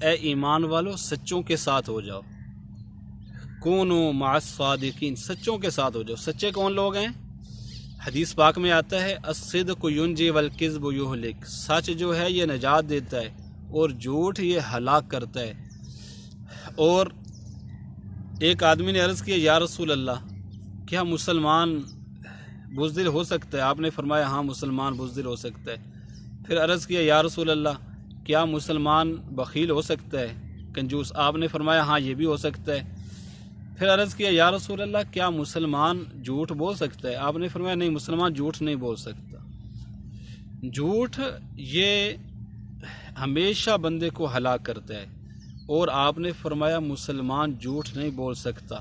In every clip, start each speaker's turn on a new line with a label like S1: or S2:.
S1: اے ایمان والو سچوں کے ساتھ ہو جاؤ، کونو مع الصادقین، سچوں کے ساتھ ہو جاؤ۔ سچے کون لوگ ہیں؟ حدیث پاک میں آتا ہے الصدق ینجی والکذب یہلک، سچ جو ہے یہ نجات دیتا ہے اور جھوٹ یہ ہلاک کرتا ہے۔ اور ایک آدمی نے عرض کیا یا رسول اللہ کیا مسلمان بزدل ہو سکتا ہے؟ آپ نے فرمایا ہاں مسلمان بزدل ہو سکتا ہے۔ پھر عرض کیا یا رسول اللہ کیا مسلمان بخیل ہو سکتا ہے، کنجوس؟ آپ نے فرمایا ہاں یہ بھی ہو سکتا ہے۔ پھر عرض کیا یا رسول اللہ کیا مسلمان جھوٹ بول سکتا ہے؟ آپ نے فرمایا نہیں مسلمان جھوٹ نہیں بول سکتا۔ جھوٹ یہ ہمیشہ بندے کو ہلاک کرتا ہے، اور آپ نے فرمایا مسلمان جھوٹ نہیں بول سکتا۔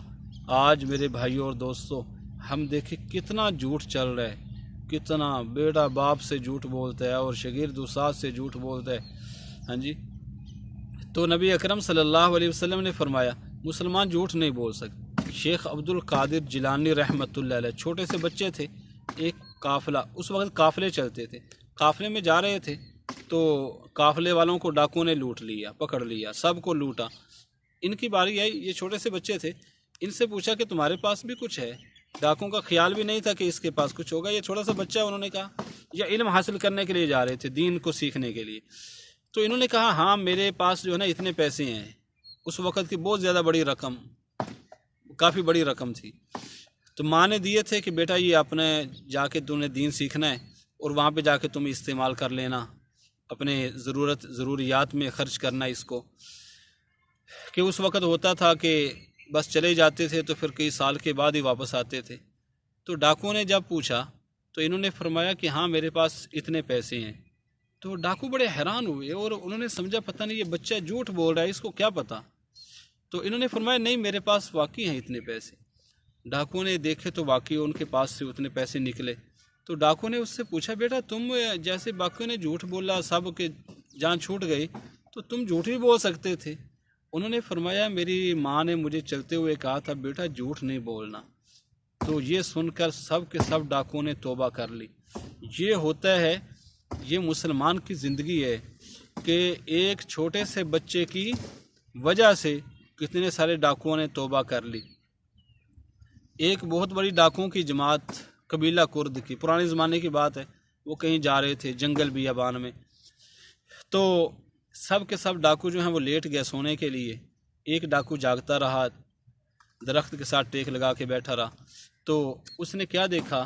S1: آج میرے بھائیوں اور دوستوں ہم دیکھیں کتنا جھوٹ چل رہا ہے، کتنا بیٹا باپ سے جھوٹ بولتا ہے اور شاگرد استاد سے جھوٹ بولتا ہے، ہاں جی۔ تو نبی اکرم صلی اللہ علیہ وسلم نے فرمایا مسلمان جھوٹ نہیں بول سکتے۔ شیخ عبد القادر جیلانی رحمۃ اللہ علیہ چھوٹے سے بچے تھے، ایک قافلہ، اس وقت قافلے چلتے تھے، قافلے میں جا رہے تھے تو قافلے والوں کو ڈاکو نے لوٹ لیا، پکڑ لیا، سب کو لوٹا۔ ان کی باری آئی، یہ چھوٹے سے بچے تھے، ان سے پوچھا کہ تمہارے پاس بھی کچھ ہے؟ ڈاکوں کا خیال بھی نہیں تھا کہ اس کے پاس کچھ ہوگا، یہ چھوٹا سا بچہ ہے، انہوں نے کہا، یا علم حاصل کرنے کے لیے جا رہے تھے، دین کو سیکھنے کے لیے۔ تو انہوں نے کہا ہاں میرے پاس جو ہے نا اتنے پیسے ہیں، اس وقت کی بہت زیادہ بڑی رقم، کافی بڑی رقم تھی۔ تو ماں نے دیے تھے کہ بیٹا یہ اپنے جا کے تم نے دین سیکھنا ہے اور وہاں پہ جا کے تم استعمال کر لینا، اپنے ضروریات میں خرچ کرنا اس کو۔ کہ اس وقت ہوتا تھا کہ بس چلے جاتے تھے تو پھر کئی سال کے بعد ہی واپس آتے تھے۔ تو ڈاکو نے جب پوچھا تو انہوں نے فرمایا کہ ہاں میرے پاس اتنے پیسے ہیں۔ تو ڈاکو بڑے حیران ہوئے اور انہوں نے سمجھا پتہ نہیں یہ بچہ جھوٹ بول رہا ہے، اس کو کیا پتہ۔ تو انہوں نے فرمایا نہیں میرے پاس واقعی ہیں اتنے پیسے۔ ڈاکو نے دیکھے تو واقعی ان کے پاس سے اتنے پیسے نکلے۔ تو ڈاکو نے اس سے پوچھا بیٹا تم جیسے باقیوں نے جھوٹ بولا، سب کے جان چھوٹ گئی، تو تم جھوٹ بھی بول سکتے تھے۔ انہوں نے فرمایا میری ماں نے مجھے چلتے ہوئے کہا تھا بیٹا جھوٹ نہیں بولنا۔ تو یہ سن کر سب کے سب ڈاکو نے توبہ کر لی۔ یہ ہوتا ہے، یہ مسلمان کی زندگی ہے کہ ایک چھوٹے سے بچے کی وجہ سے کتنے سارے ڈاکوؤں نے توبہ کر لی۔ ایک بہت بڑی ڈاکوؤں کی جماعت قبیلہ کرد کی، پرانے زمانے کی بات ہے، وہ کہیں جا رہے تھے جنگل بیابان میں، تو سب کے سب ڈاکو جو ہیں وہ لیٹ گئے سونے کے لیے۔ ایک ڈاکو جاگتا رہا، درخت کے ساتھ ٹیک لگا کے بیٹھا رہا۔ تو اس نے کیا دیکھا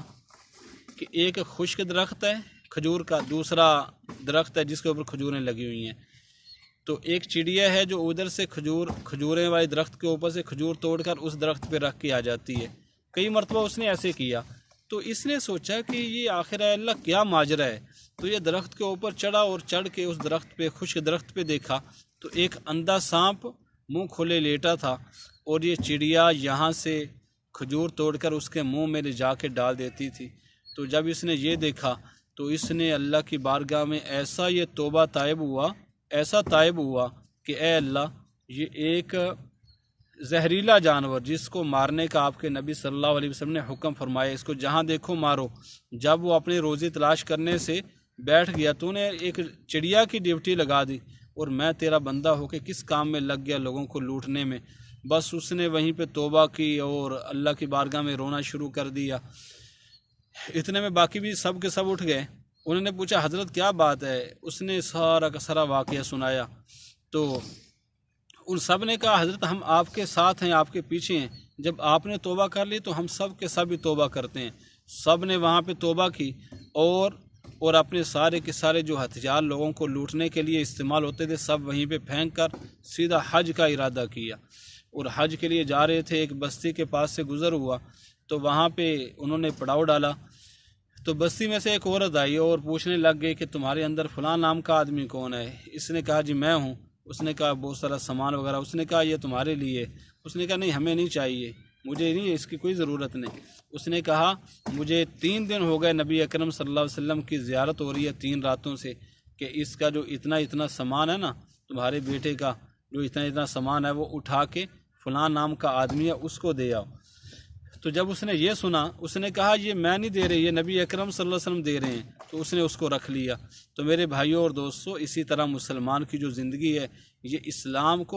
S1: کہ ایک خشک درخت ہے کھجور کا، دوسرا درخت ہے جس کے اوپر کھجوریں لگی ہوئی ہیں۔ تو ایک چڑیا ہے جو ادھر سے کھجوریں والے درخت کے اوپر سے کھجور توڑ کر اس درخت پہ رکھ کے آ جاتی ہے۔ کئی مرتبہ اس نے ایسے کیا، تو اس نے سوچا کہ یہ آخر اللہ کیا ماجرا ہے۔ تو یہ درخت کے اوپر چڑھا اور چڑھ کے اس درخت پہ، خشک درخت پہ دیکھا تو ایک اندھا سانپ منہ کھولے لیٹا تھا، اور یہ چڑیا یہاں سے کھجور توڑ کر اس کے منہ میں لے جا کے ڈال دیتی تھی۔ تو جب اس نے یہ دیکھا تو اس نے اللہ کی بارگاہ میں ایسا یہ توبہ طائب ہوا، ایسا طائب ہوا کہ اے اللہ یہ ایک زہریلا جانور جس کو مارنے کا آپ کے نبی صلی اللہ علیہ وسلم نے حکم فرمایا، اس کو جہاں دیکھو مارو۔ جب وہ اپنی روزی تلاش کرنے سے بیٹھ گیا تو نے ایک چڑیا کی ڈیوٹی لگا دی، اور میں تیرا بندہ ہو کے کس کام میں لگ گیا لوگوں کو لوٹنے میں۔ بس اس نے وہیں پہ توبہ کی اور اللہ کی بارگاہ میں رونا شروع کر دیا۔ اتنے میں باقی بھی سب کے سب اٹھ گئے۔ انہوں نے پوچھا حضرت کیا بات ہے؟ اس نے سارا کا سارا واقعہ سنایا۔ تو ان سب نے کہا حضرت ہم آپ کے ساتھ ہیں، آپ کے پیچھے ہیں، جب آپ نے توبہ کر لی تو ہم سب کے سب ہی توبہ کرتے ہیں۔ سب نے وہاں پہ توبہ کی اور اپنے سارے کے سارے جو ہتھیار لوگوں کو لوٹنے کے لیے استعمال ہوتے تھے سب وہیں پہ پھینک کر سیدھا حج کا ارادہ کیا۔ اور حج کے لیے جا رہے تھے، ایک بستی کے پاس سے گزر ہوا تو وہاں پہ انہوں نے پڑاؤ ڈالا۔ تو بستی میں سے ایک عورت آئی اور پوچھنے لگ گئی کہ تمہارے اندر فلاں نام کا آدمی کون ہے؟ اس نے کہا جی میں ہوں۔ اس نے کہا بہت سارا سامان وغیرہ، اس نے کہا یہ تمہارے لیے۔ اس نے کہا نہیں ہمیں نہیں چاہیے، مجھے نہیں، اس کی کوئی ضرورت نہیں۔ اس نے کہا مجھے 3 دن ہو گئے نبی اکرم صلی اللہ علیہ وسلم کی زیارت ہو رہی ہے 3 راتوں سے، کہ اس کا جو اتنا سامان ہے نا تمہارے بیٹے کا، جو اتنا سامان ہے وہ اٹھا کے فلاں نام کا آدمی ہے اس کو دے آؤ۔ تو جب اس نے یہ سنا اس نے کہا یہ میں نہیں دے رہی، یہ نبی اکرم صلی اللہ علیہ وسلم دے رہے ہیں، تو اس نے اس کو رکھ لیا۔ تو میرے بھائیوں اور دوستوں، اسی طرح مسلمان کی جو زندگی ہے یہ اسلام کو